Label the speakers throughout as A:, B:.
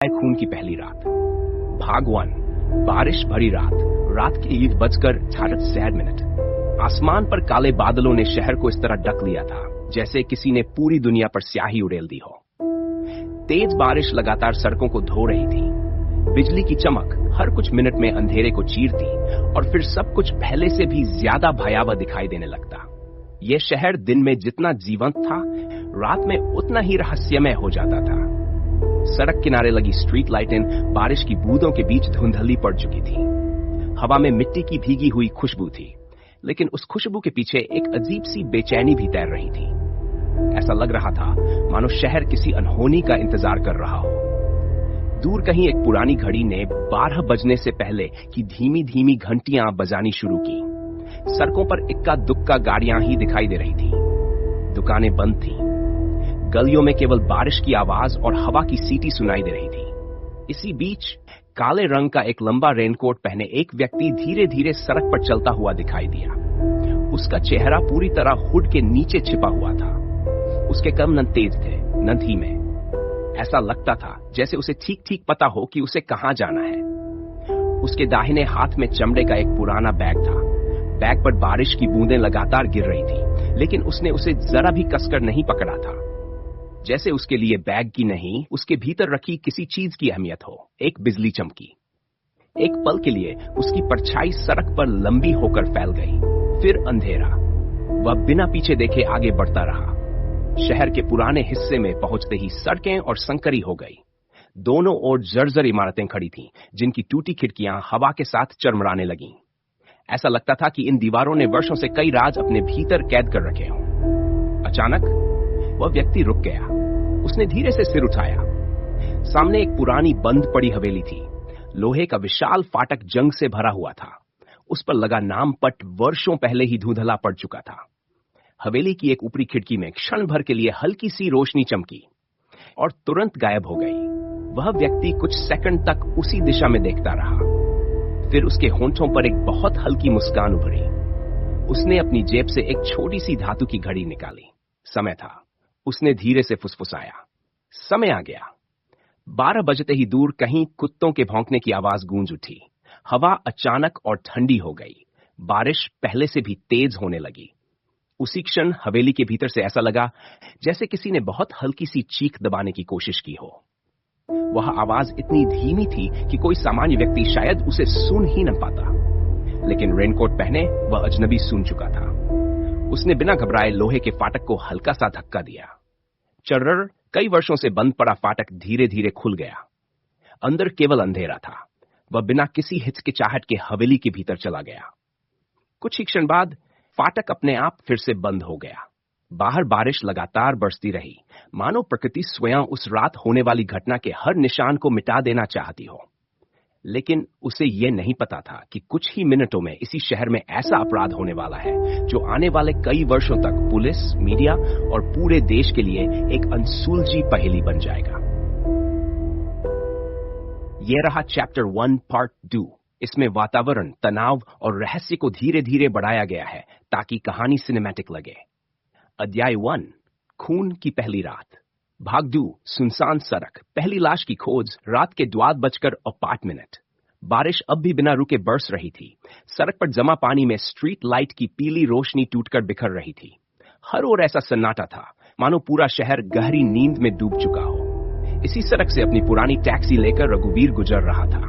A: खून की पहली रात। भाग 1। बारिश भरी रात। रात के 1:38 आसमान पर काले बादलों ने शहर को इस तरह ढक लिया था जैसे किसी ने पूरी दुनिया पर स्याही उड़ेल दी हो। तेज बारिश लगातार सड़कों को धो रही थी। बिजली की चमक हर कुछ मिनट में अंधेरे को चीरती और फिर सब कुछ पहले से भी ज्यादा भयावह दिखाई देने लगता। यह शहर दिन में जितना जीवंत था, रात में उतना ही रहस्यमय हो जाता था। सड़क किनारे लगी स्ट्रीट लाइटें बारिश की बूंदों के बीच धुंधली पड़ चुकी थी। हवा में मिट्टी की भीगी हुई खुशबू थी, लेकिन उस खुशबू के पीछे एक अजीब सी बेचैनी भी तैर रही थी। ऐसा लग रहा था मानो शहर किसी अनहोनी का इंतजार कर रहा हो। दूर कहीं एक पुरानी घड़ी ने 12 बजने से पहले की धीमी धीमी घंटियां बजानी शुरू की। सड़कों पर इक्का दुक्का गाड़ियां ही दिखाई दे रही थी। दुकानें बंद थीं। गलियों में केवल बारिश की आवाज और हवा की सीटी सुनाई दे रही थी। इसी बीच काले रंग का एक लंबा रेनकोट पहने एक व्यक्ति धीरे धीरे सड़क पर चलता हुआ दिखाई दिया। उसका चेहरा पूरी तरह हुड के नीचे छिपा हुआ था। उसके कदम न तेज थे न धीमे। ऐसा लगता था जैसे उसे ठीक ठीक पता हो कि उसे कहां जाना है। उसके दाहिने हाथ में चमड़े का एक पुराना बैग था। बैग पर बारिश की बूंदें लगातार गिर रही थी, लेकिन उसने उसे जरा भी कसकर नहीं पकड़ा था। जैसे उसके लिए बैग की नहीं, उसके भीतर रखी किसी चीज की अहमियत हो। एक बिजली चमकी। एक पल के लिए उसकी परछाई सड़क पर लंबी होकर फैल गई। फिर अंधेरा। वह बिना पीछे देखे आगे बढ़ता रहा। शहर के पुराने हिस्से में पहुंचते ही सड़कें और संकरी हो गई। दोनों ओर जर्जर इमारतें खड़ी थीं, जिनकी टूटी खिड़कियां हवा के साथ चरमराने लगीं। ऐसा लगता था कि इन दीवारों ने वर्षों से कई राज अपने भीतर कैद कर रखे हों। अचानक वह व्यक्ति रुक गया। उसने धीरे से सिर उठाया। सामने एक पुरानी बंद पड़ी हवेली थी। लोहे का विशाल फाटक जंग से भरा हुआ था। उस पर लगा नाम पट वर्षों पहले ही धुंधला पड़ चुका था। हवेली की एक ऊपरी खिड़की में क्षण भर के लिए हल्की सी रोशनी चमकी और तुरंत गायब हो गई। वह व्यक्ति कुछ सेकंड तक उसी दिशा में देखता रहा। फिर उसके होंठों पर एक बहुत हल्की मुस्कान उभरी। उसने अपनी जेब से एक छोटी सी धातु की घड़ी निकाली। समय था। उसने धीरे से फुसफुसाया, समय आ गया। 12 बजते ही दूर कहीं कुत्तों के भौंकने की आवाज गूंज उठी। हवा अचानक और ठंडी हो गई। बारिश पहले से भी तेज होने लगी। उसी क्षण हवेली के भीतर से ऐसा लगा जैसे किसी ने बहुत हल्की सी चीख दबाने की कोशिश की हो। वह आवाज इतनी धीमी थी कि कोई सामान्य व्यक्ति शायद उसे सुन ही न पाता, लेकिन रेनकोट पहने वह अजनबी सुन चुका था। उसने बिना घबराए लोहे के फाटक को हल्का सा धक्का दिया। चर्रर कई वर्षों से बंद पड़ा फाटक धीरे धीरे खुल गया। अंदर केवल अंधेरा था। वह बिना किसी हिचकिचाहट के हवेली के भीतर चला गया। कुछ ही क्षण बाद फाटक अपने आप फिर से बंद हो गया। बाहर बारिश लगातार बरसती रही, मानो प्रकृति स्वयं उस रात होने वाली घटना के हर निशान को मिटा देना चाहती हो। लेकिन उसे यह नहीं पता था कि कुछ ही मिनटों में इसी शहर में ऐसा अपराध होने वाला है जो आने वाले कई वर्षों तक पुलिस, मीडिया और पूरे देश के लिए एक अनसुलझी पहेली बन जाएगा। यह रहा चैप्टर 1 पार्ट 2। इसमें वातावरण, तनाव और रहस्य को धीरे धीरे बढ़ाया गया है ताकि कहानी सिनेमैटिक लगे। अध्याय 1 खून की पहली रात। भाग 2 सुनसान सड़क। पहली लाश की खोज। रात के 12:05। बारिश अब भी बिना रुके बरस रही थी। सड़क पर जमा पानी में स्ट्रीट लाइट की पीली रोशनी टूटकर बिखर रही थी। हर ओर ऐसा सन्नाटा था मानो पूरा शहर गहरी नींद में डूब चुका हो। इसी सड़क से अपनी पुरानी टैक्सी लेकर रघुवीर गुजर रहा था।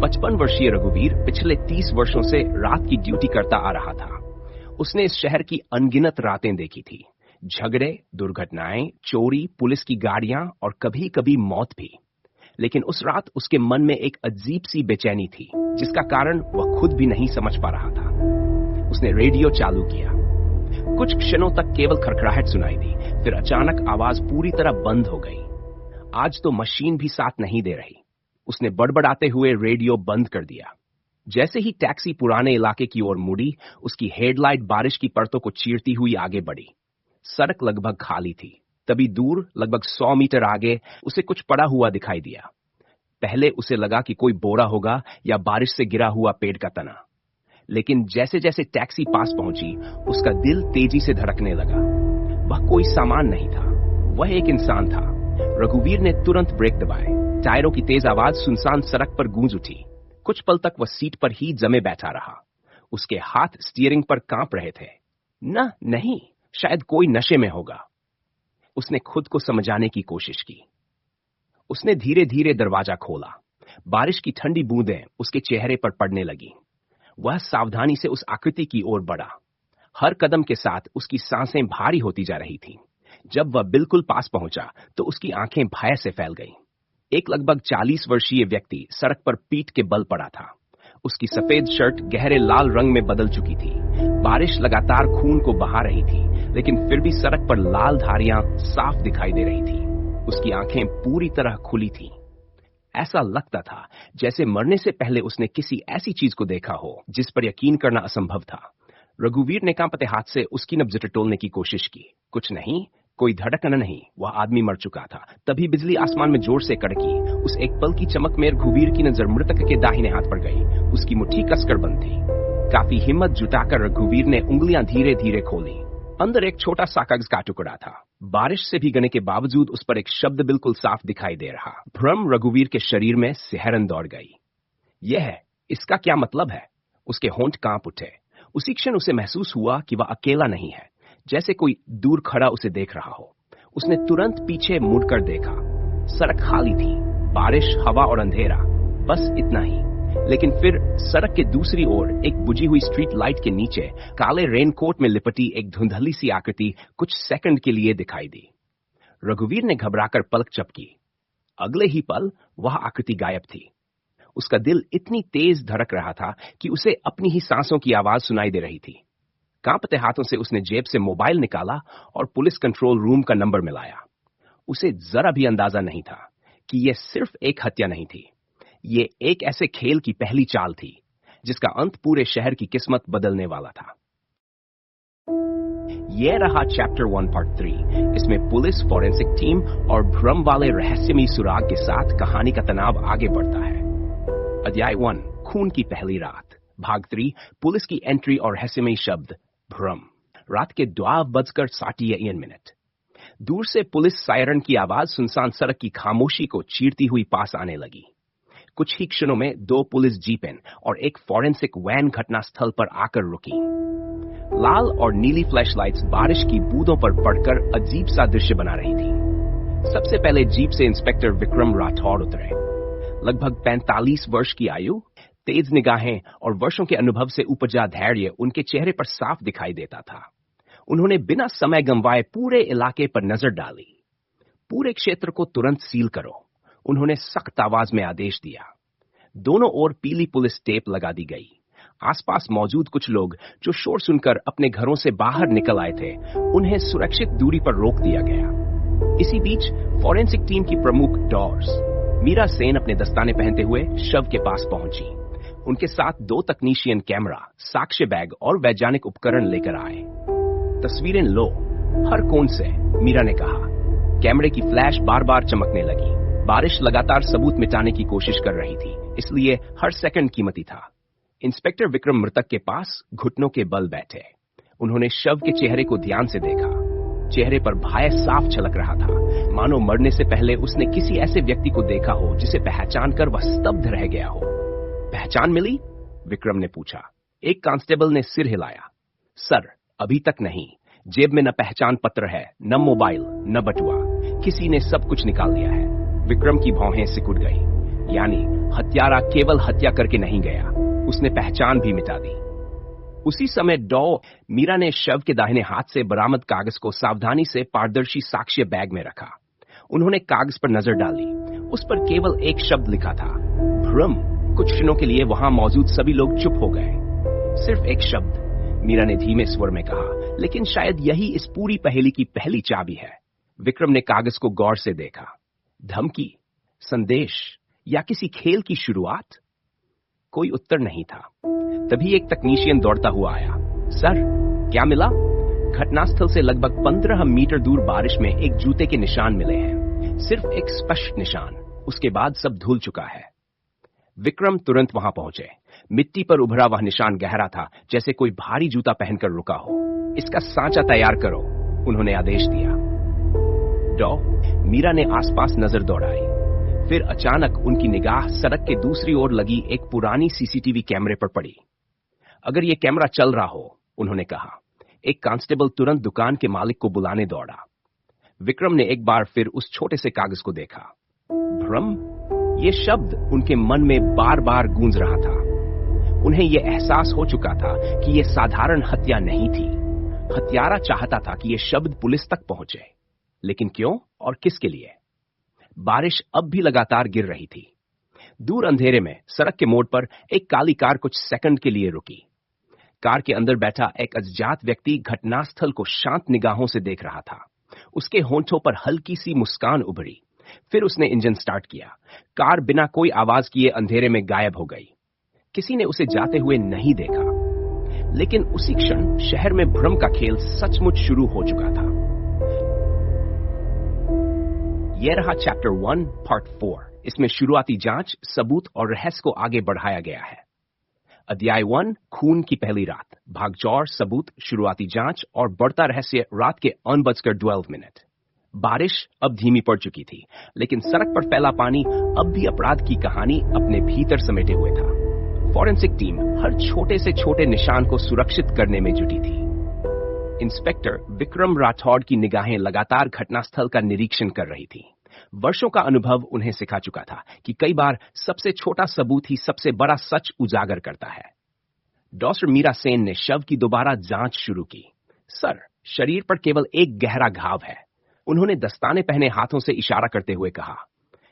A: 55 वर्षीय रघुवीर पिछले 30 वर्षों से रात की ड्यूटी करता आ रहा था। उसने इस शहर की अनगिनत रातें देखी थी। झगड़े, दुर्घटनाएं, चोरी, पुलिस की गाड़ियां और कभी कभी मौत भी। लेकिन उस रात उसके मन में एक अजीब सी बेचैनी थी जिसका कारण वह खुद भी नहीं समझ पा रहा था। उसने रेडियो चालू किया। कुछ क्षणों तक केवल खड़खड़ाहट सुनाई दी, फिर अचानक आवाज पूरी तरह बंद हो गई। आज तो मशीन भी साथ नहीं दे रही। उसने बड़बड़ाते हुए रेडियो बंद कर दिया। जैसे ही टैक्सी पुराने इलाके की ओर मुड़ी, उसकी हेडलाइट बारिश की परतों को चीरती हुई आगे बढ़ी। सड़क लगभग खाली थी। तभी दूर लगभग 100 मीटर आगे उसे कुछ पड़ा हुआ दिखाई दिया। पहले उसे लगा कि कोई बोरा होगा या बारिश से गिरा हुआ पेड़ का तना, लेकिन जैसे जैसे टैक्सी पास पहुंची उसका दिल तेजी से धड़कने लगा। वह कोई सामान नहीं था, वह एक इंसान था। रघुवीर ने तुरंत ब्रेक दबाए। टायरों की तेज आवाज सुनसान सड़क पर गूंज उठी। कुछ पल तक वह सीट पर ही जमे बैठा रहा। उसके हाथ स्टीयरिंग पर कांप रहे थे। नहीं, शायद कोई नशे में होगा। उसने खुद को समझाने की कोशिश की। उसने धीरे धीरे दरवाजा खोला। बारिश की ठंडी बूंदें उसके चेहरे पर पड़ने लगी। वह सावधानी से उस आकृति की ओर बढ़ा। हर कदम के साथ उसकी सांसें भारी होती जा रही थीं। जब वह बिल्कुल पास पहुंचा तो उसकी आंखें भय से फैल गईं। एक लगभग 40 वर्षीय व्यक्ति सड़क पर पीठ के बल पड़ा था। उसकी सफेद शर्ट गहरे लाल रंग में बदल चुकी थी। बारिश लगातार खून को बहा रही थी, लेकिन फिर भी सड़क पर लाल धारियां साफ दिखाई दे रही थी। उसकी आंखें पूरी तरह खुली थीं। ऐसा लगता था जैसे मरने से पहले उसने किसी ऐसी चीज को देखा हो जिस पर यकीन करना असंभव था। रघुवीर ने कांपते हाथ से उसकी नब्ज टटोलने की कोशिश की। कुछ नहीं, कोई धड़कन नहीं, वह आदमी मर चुका था। तभी बिजली आसमान में जोर से कड़की। उस एक पल की चमक में रघुवीर की नजर मृतक के दाहिने हाथ पर गई। उसकी मुट्ठी कसकर बंद थी। काफी हिम्मत जुटाकर रघुवीर ने उंगलियां धीरे धीरे खोली। अंदर एक छोटा सा कागज का टुकड़ा था। बारिश से भीगने के बावजूद उस पर एक शब्द बिल्कुल साफ दिखाई दे रहा। भ्रम रघुवीर के शरीर में सिहरन दौड़ गई। यह है, इसका क्या मतलब है? उसके होंठ कांप उठे। उसी क्षण उसे महसूस हुआ कि वह अकेला नहीं है, जैसे कोई दूर खड़ा उसे देख रहा हो। उसने तुरंत पीछे मुड़कर देखा। सड़क खाली थी, बारिश, हवा और अंधेरा, बस इतना ही। लेकिन फिर सड़क के दूसरी ओर एक बुझी हुई स्ट्रीट लाइट के नीचे काले रेनकोट में लिपटी एक धुंधली सी आकृति कुछ सेकंड के लिए दिखाई दी। रघुवीर ने घबराकर पलक झपकी। अगले ही पल वह आकृति गायब थी। उसका दिल इतनी तेज धड़क रहा था कि उसे अपनी ही सांसों की आवाज सुनाई दे रही थी। कांपते हाथों से उसने जेब से मोबाइल निकाला और पुलिस कंट्रोल रूम का नंबर मिलाया। उसे जरा भी अंदाजा नहीं था कि यह सिर्फ एक हत्या नहीं थी। ये एक ऐसे खेल की पहली चाल थी जिसका अंत पूरे शहर की किस्मत बदलने वाला था। यह रहा चैप्टर 1 पार्ट 3। इसमें पुलिस, फॉरेंसिक टीम और भ्रम वाले रहस्यमयी सुराग के साथ कहानी का तनाव आगे बढ़ता है। अध्याय 1, खून की पहली रात। भाग 3, पुलिस की एंट्री और रहस्यमयी शब्द भ्रम। रात के 12:60 दूर से पुलिस सायरन की आवाज सुनसान सड़क की खामोशी को चीरती हुई पास आने लगी। कुछ ही क्षणों में 2 पुलिस जीपें और एक फॉरेंसिक वैन घटनास्थल पर आकर रुकी। लाल और नीली फ्लैशलाइट्स बारिश की बूंदों पर पड़कर अजीब सा दृश्य बना रही थी। सबसे पहले जीप से इंस्पेक्टर विक्रम राठौड़ उतरे। लगभग 45 वर्ष की आयु, तेज निगाहें और वर्षों के अनुभव से उपजा धैर्य उनके चेहरे पर साफ दिखाई देता था। उन्होंने बिना समय गंवाए पूरे इलाके पर नजर डाली। पूरे क्षेत्र को तुरंत सील करो, उन्होंने सख्त आवाज में आदेश दिया। दोनों ओर पीली पुलिस टेप लगा दी गई। आसपास मौजूद कुछ लोग जो शोर सुनकर अपने घरों से बाहर निकल आए थे, उन्हें सुरक्षित दूरी पर रोक दिया गया। इसी बीच फॉरेंसिक टीम की प्रमुख डॉर्स मीरा सेन अपने दस्ताने पहनते हुए शव के पास पहुंची। उनके साथ 2 तकनीशियन कैमरा, साक्ष्य बैग और वैज्ञानिक उपकरण लेकर आए। तस्वीरें लो, हर कोण से, मीरा ने कहा। कैमरे की फ्लैश बार बार चमकने लगी। बारिश लगातार सबूत मिटाने की कोशिश कर रही थी, इसलिए हर सेकंड कीमती था। इंस्पेक्टर विक्रम मृतक के पास घुटनों के बल बैठे। उन्होंने शव के चेहरे को ध्यान से देखा। चेहरे पर भय साफ झलक रहा था, मानो मरने से पहले उसने किसी ऐसे व्यक्ति को देखा हो जिसे पहचान कर वह स्तब्ध रह गया हो। पहचान मिली? विक्रम ने पूछा। एक कांस्टेबल ने सिर हिलाया। सर, अभी तक नहीं। जेब में न पहचान पत्र है, न मोबाइल, न बटुआ। किसी ने सब कुछ निकाल दिया है। विक्रम की भौहें सिकुड़ गई। यानी हत्यारा केवल हत्या करके नहीं गया, उसने पहचान भी मिटा दी। उसी समय मीरा ने शव के दाहिने हाथ से बरामद कागज को सावधानी से पारदर्शी साक्ष्य बैग में रखा। उन्होंने कागज पर नजर डाली। उस पर केवल एक शब्द लिखा था, भ्रम। कुछ क्षणों के लिए वहां मौजूद सभी लोग चुप हो गए। सिर्फ एक शब्द, मीरा ने धीमे स्वर में कहा, लेकिन शायद यही इस पूरी पहेली की पहली चाबी है। विक्रम ने कागज को गौर से देखा। धमकी, संदेश या किसी खेल की शुरुआत? कोई उत्तर नहीं था। तभी एक तकनीशियन दौड़ता हुआ आया। सर, क्या मिला? घटनास्थल से लगभग 15 मीटर दूर बारिश में एक जूते के निशान मिले हैं। सिर्फ एक स्पष्ट निशान, उसके बाद सब धुल चुका है। विक्रम तुरंत वहां पहुंचे। मिट्टी पर उभरा वह निशान गहरा था, जैसे कोई भारी जूता पहनकर रुका हो। इसका सांचा तैयार करो, उन्होंने आदेश दिया। मीरा ने आसपास नजर दौड़ाई। फिर अचानक उनकी निगाह सड़क के दूसरी ओर लगी एक पुरानी सीसीटीवी कैमरे पर पड़ी। अगर यह कैमरा चल रहा हो, उन्होंने कहा। एक कांस्टेबल तुरंत दुकान के मालिक को बुलाने दौड़ा। विक्रम ने एक बार फिर उस छोटे से कागज को देखा। भ्रम, ये शब्द उनके मन में बार बार गूंज रहा था। उन्हें यह एहसास हो चुका था कि यह साधारण हत्या नहीं थी। हत्यारा चाहता था कि यह शब्द पुलिस तक पहुंचे, लेकिन क्यों और किसके लिए? बारिश अब भी लगातार गिर रही थी। दूर अंधेरे में सड़क के मोड़ पर एक काली कार कुछ सेकंड के लिए रुकी। कार के अंदर बैठा एक अज्ञात व्यक्ति घटनास्थल को शांत निगाहों से देख रहा था। उसके होंठों पर हल्की सी मुस्कान उभरी। फिर उसने इंजन स्टार्ट किया। कार बिना कोई आवाज किए अंधेरे में गायब हो गई। किसी ने उसे जाते हुए नहीं देखा, लेकिन उसी क्षण शहर में भ्रम का खेल सचमुच शुरू हो चुका था। यह रहा चैप्टर 1 पार्ट 4। इसमें शुरुआती जांच, सबूत और रहस्य को आगे बढ़ाया गया है। अध्याय 1 खून की पहली रात, भागदौड़, सबूत, शुरुआती जांच और बढ़ता रहस्य रात के 9:12। बारिश अब धीमी पड़ चुकी थी, लेकिन सड़क पर फैला पानी अब भी अपराध की कहानी अपने भीतर समेटे हुए था। फॉरेंसिक टीम हर छोटे से छोटे निशान को सुरक्षित करने में जुटी थी। इंस्पेक्टर विक्रम राठौड़ की निगाहें लगातार घटनास्थल का निरीक्षण कर रही थी। वर्षों का अनुभव उन्हें सिखा चुका था कि कई बार सबसे छोटा सबूत ही सबसे बड़ा सच उजागर करता है। डॉक्टर मीरा सेन ने शव की दोबारा जांच शुरू की। सर, शरीर पर केवल एक गहरा घाव है। उन्होंने दस्ताने पहने हाथों से इशारा करते हुए कहा।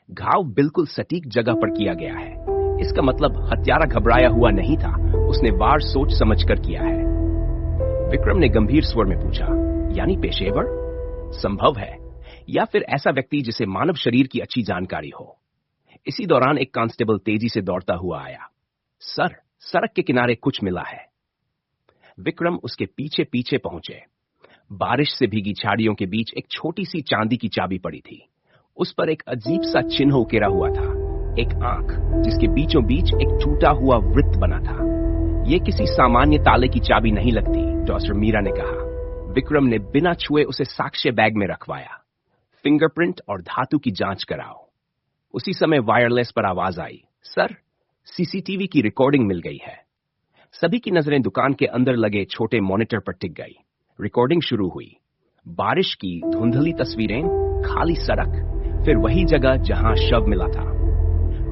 A: घाव बिल्कुल सटीक जगह पर किया गया है। इसका मतलब हत्यारा घबराया हुआ नहीं था, उसने वार सोच समझकर किया है। विक्रम ने गंभीर स्वर में पूछा, यानी पेशेवर? संभव है, या फिर ऐसा व्यक्ति जिसे मानव शरीर की अच्छी जानकारी हो। इसी दौरान एक कांस्टेबल तेजी से दौड़ता हुआ आया। सर, सड़क के किनारे कुछ मिला है। विक्रम उसके पीछे पीछे पहुंचे। बारिश से भीगी झाड़ियों के बीच एक छोटी सी चांदी की चाबी पड़ी थी। उस पर एक अजीब सा चिन्ह उकेरा हुआ था, एक आंख जिसके बीचों बीच एक टूटा हुआ वृत्त बना था। यह किसी सामान्य ताले की चाबी नहीं लगती, डॉक्टर मीरा ने कहा। विक्रम ने बिना छुए उसे साक्ष्य बैग में रखवाया। फिंगरप्रिंट और धातु की जांच कराओ। उसी समय वायरलेस पर आवाज आई, सर, सीसीटीवी की रिकॉर्डिंग मिल गई है। सभी की नजरें दुकान के अंदर लगे छोटे मॉनिटर पर टिक गई। रिकॉर्डिंग शुरू हुई। बारिश की धुंधली तस्वीरें, खाली सड़क, फिर वही जगह जहां शव मिला था।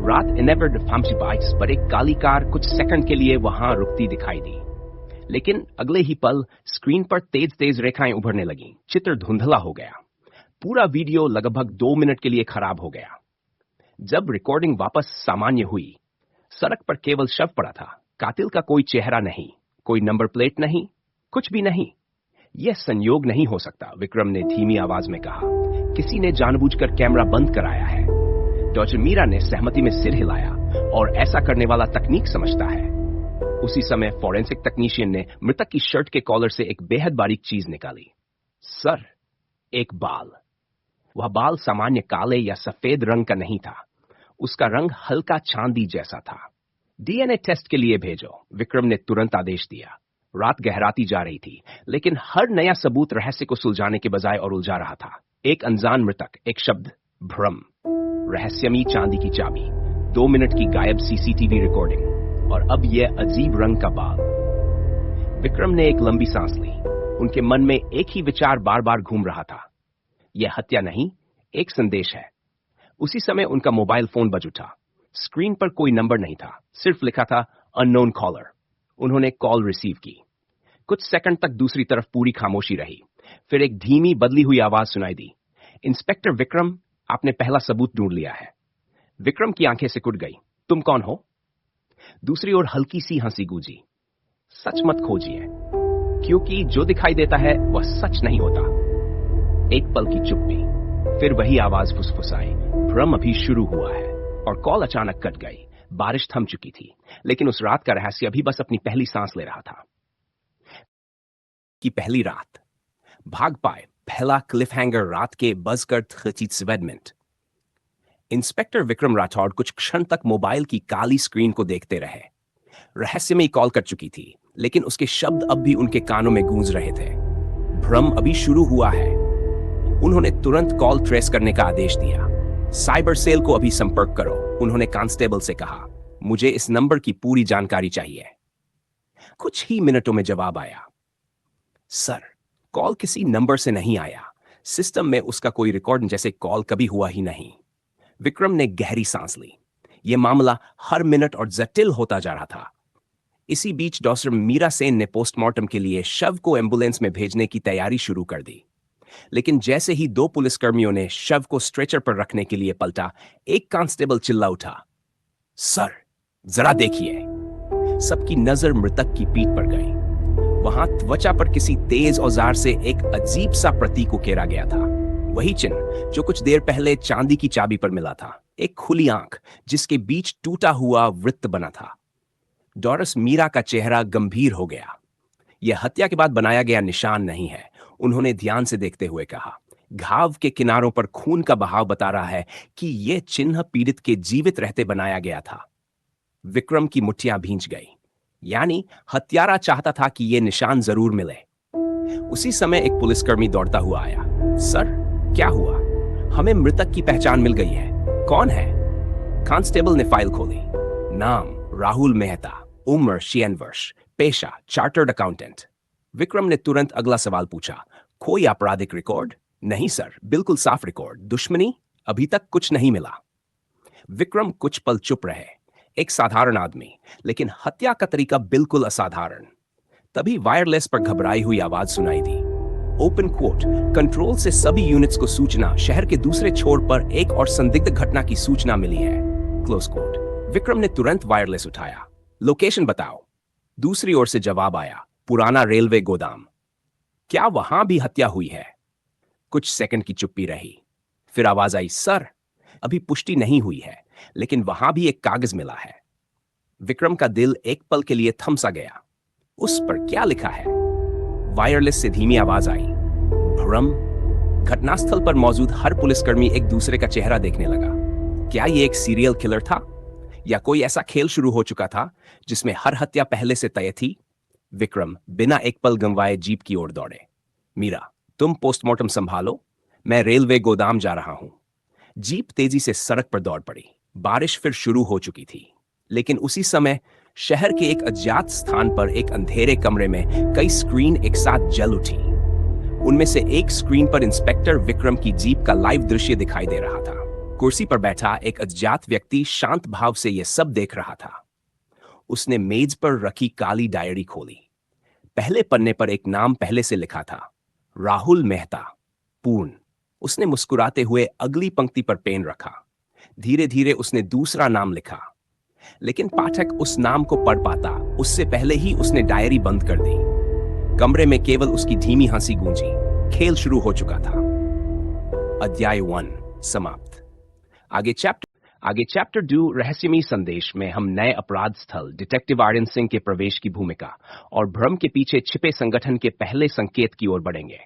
A: रात इनेवर्ड फार्मसी बाइक्स पर एक काली कार कुछ सेकंड के लिए वहां रुकती दिखाई दी, लेकिन अगले ही पल स्क्रीन पर तेज तेज रेखाएं उभरने लगीं। चित्र धुंधला हो गया। पूरा वीडियो लगभग 2 मिनट के लिए खराब हो गया। जब रिकॉर्डिंग वापस सामान्य हुई, सड़क पर केवल शव पड़ा था। कातिल का कोई चेहरा नहीं, कोई नंबर प्लेट नहीं, कुछ भी नहीं। यह संयोग नहीं हो सकता, विक्रम ने धीमी आवाज में कहा। किसी ने जानबूझकर कैमरा बंद कराया है। डॉक्टर मीरा ने सहमति में सिर हिलाया, और ऐसा करने वाला तकनीक समझता है। उसी समय फॉरेंसिक तकनीशियन ने मृतक की शर्ट के कॉलर से एक बेहद बारीक चीज निकाली। सर, एक बाल। वह बाल सामान्य काले या सफेद रंग का नहीं था। उसका रंग हल्का चांदी जैसा था। डीएनए टेस्ट के लिए भेजो, विक्रम ने तुरंत आदेश दिया। रात गहराती जा रही थी, लेकिन हर नया सबूत रहस्य को सुलझाने के बजाय और उलझा रहा था। एक अनजान मृतक, एक शब्द, भ्रम, रहस्यमयी चांदी की चाबी, 2 मिनट की गायब सीसीटीवी रिकॉर्डिंग, और अब यह अजीब रंग का बाल। विक्रम ने एक लंबी सांस ली। उनके मन में एक ही विचार बार बार घूम रहा था, यह हत्या नहीं, एक संदेश है। उसी समय उनका मोबाइल फोन बज उठा। स्क्रीन पर कोई नंबर नहीं था, सिर्फ लिखा था अननोन कॉलर। उन्होंने कॉल रिसीव की। कुछ सेकंड तक दूसरी तरफ पूरी खामोशी रही। फिर एक धीमी बदली हुई आवाज सुनाई दी। इंस्पेक्टर विक्रम, आपने पहला सबूत ढूंढ लिया है। विक्रम की आंखें सिकुड़ गई। तुम कौन हो? दूसरी ओर हल्की सी हंसी गूंजी। सच मत खोजिए, क्योंकि जो दिखाई देता है वह सच नहीं होता। एक पल की चुप्पी, फिर वही आवाज फुसफुसाई, भ्रम अभी शुरू हुआ है। और कॉल अचानक कट गई। बारिश थम चुकी थी, लेकिन उस रात का रहस्य अभी बस अपनी पहली सांस ले रहा था। की पहली रात, भाग पाए पहला क्लिफहैंगर रात के बजकर 37 मिनट। इंस्पेक्टर विक्रम राठौड़ कुछ क्षण तक मोबाइल की काली स्क्रीन को देखते रहे। रहस्यमयी कॉल कर चुकी थी, लेकिन उसके शब्द अब भी उनके कानों में गूंज रहे थे। भ्रम अभी शुरू हुआ है। उन्होंने तुरंत कॉल ट्रेस करने का आदेश दिया। साइबर सेल को अभी संपर्क करो, उन्होंने कांस्टेबल से कहा। मुझे इस नंबर की पूरी जानकारी चाहिए। कुछ ही मिनटों में जवाब आया। सर, कॉल किसी नंबर से नहीं आया। सिस्टम में उसका कोई रिकॉर्ड जैसे कॉल कभी हुआ ही नहीं। विक्रम ने गहरी सांस ली। यह मामला हर मिनट और जटिल होता जा रहा था। इसी बीच डॉक्टर मीरा सेन ने पोस्टमार्टम के लिए शव को एम्बुलेंस में भेजने की तैयारी शुरू कर दी। लेकिन जैसे ही दो पुलिसकर्मियों ने शव को स्ट्रेचर पर रखने के लिए पलटा, एक कांस्टेबल चिल्ला उठा, सर, जरा देखिए। सबकी नजर मृतक की पीठ पर गई। वहां त्वचा पर किसी तेज औजार से एक अजीब सा प्रतीक उकेरा गया था। वही चिन्ह जो कुछ देर पहले चांदी की चाबी पर मिला था। एक खुली आंख जिसके बीच टूटा हुआ वृत्त बना था। डॉरस मीरा का चेहरा गंभीर हो गया। यह हत्या के बाद बनाया गया निशान नहीं है, उन्होंने ध्यान से देखते हुए कहा। घाव के किनारों पर खून का बहाव बता रहा है कि यह चिन्ह पीड़ित के जीवित रहते बनाया गया था। विक्रम की मुट्ठियां भींच गई। यानी हत्यारा चाहता था कि यह निशान जरूर मिले। उसी समय एक पुलिसकर्मी दौड़ता हुआ आया। सर, क्या हुआ? हमें मृतक की पहचान मिल गई है। कौन है? कांस्टेबल ने फाइल खोली। नाम राहुल मेहता, उम्र 46 वर्ष, पेशा चार्टर्ड अकाउंटेंट। विक्रम ने तुरंत अगला सवाल पूछा, कोई आपराधिक रिकॉर्ड? नहीं सर, बिल्कुल साफ रिकॉर्ड। दुश्मनी? अभी तक कुछ नहीं मिला। विक्रम कुछ पल चुप रहे। एक साधारण आदमी, लेकिन हत्या का तरीका बिल्कुल असाधारण। तभी वायरलेस पर घबराई हुई आवाज सुनाई दी। ओपन कोट, कंट्रोल से सभी यूनिट्स को सूचना, शहर के दूसरे छोर पर एक और संदिग्ध घटना की सूचना मिली है। Close coat. विक्रम ने तुरंत वायरलेस उठाया। लोकेशन बताओ। दूसरी ओर से जवाब आया, पुराना रेलवे गोदाम। क्या वहां भी हत्या हुई है? कुछ सेकंड की चुप्पी रही। फिर आवाज आई, सर, अभी पुष्टि नहीं हुई है, लेकिन वहां भी एक कागज मिला है। विक्रम का दिल एक पल के लिए थम सा गया। उस पर क्या लिखा है? वायरलेस से धीमी आवाज आई, भ्रम। घटनास्थल पर मौजूद हर पुलिसकर्मी एक दूसरे का चेहरा देखने लगा। क्या यह एक सीरियल किलर था, या कोई ऐसा खेल शुरू हो चुका था जिसमें हर हत्या पहले से तय थी? विक्रम बिना एक पल गंवाए जीप की ओर दौड़े। मीरा, तुम पोस्टमार्टम संभालो, मैं रेलवे गोदाम जा रहा हूं। जीप तेजी से सड़क पर दौड़ पड़ी। बारिश फिर शुरू हो चुकी थी, लेकिन उसी समय शहर के एक अज्ञात स्थान पर एक अंधेरे कमरे में कई स्क्रीन एक साथ जल उठी। उनमें से एक स्क्रीन पर इंस्पेक्टर विक्रम की जीप का लाइव दृश्य दिखाई दे रहा था। कुर्सी पर बैठा एक अज्ञात व्यक्ति शांत भाव से यह सब देख रहा था। उसने मेज पर रखी काली डायरी खोली। पहले पन्ने पर एक नाम पहले से लिखा था, राहुल मेहता, पूर्ण। उसने मुस्कुराते हुए अगली पंक्ति पर पेन रखा। धीरे धीरे उसने दूसरा नाम लिखा, लेकिन पाठक उस नाम को पढ़ पाता उससे पहले ही उसने डायरी बंद कर दी। कमरे में केवल उसकी धीमी हंसी गूंजी। खेल शुरू हो चुका था। अध्याय 1 समाप्त। आगे चैप्टर 2 रहस्यमयी संदेश में हम नए अपराध स्थल डिटेक्टिव आर्यन सिंह के प्रवेश की भूमिका और भ्रम के पीछे छिपे संगठन के पहले संकेत की ओर बढ़ेंगे।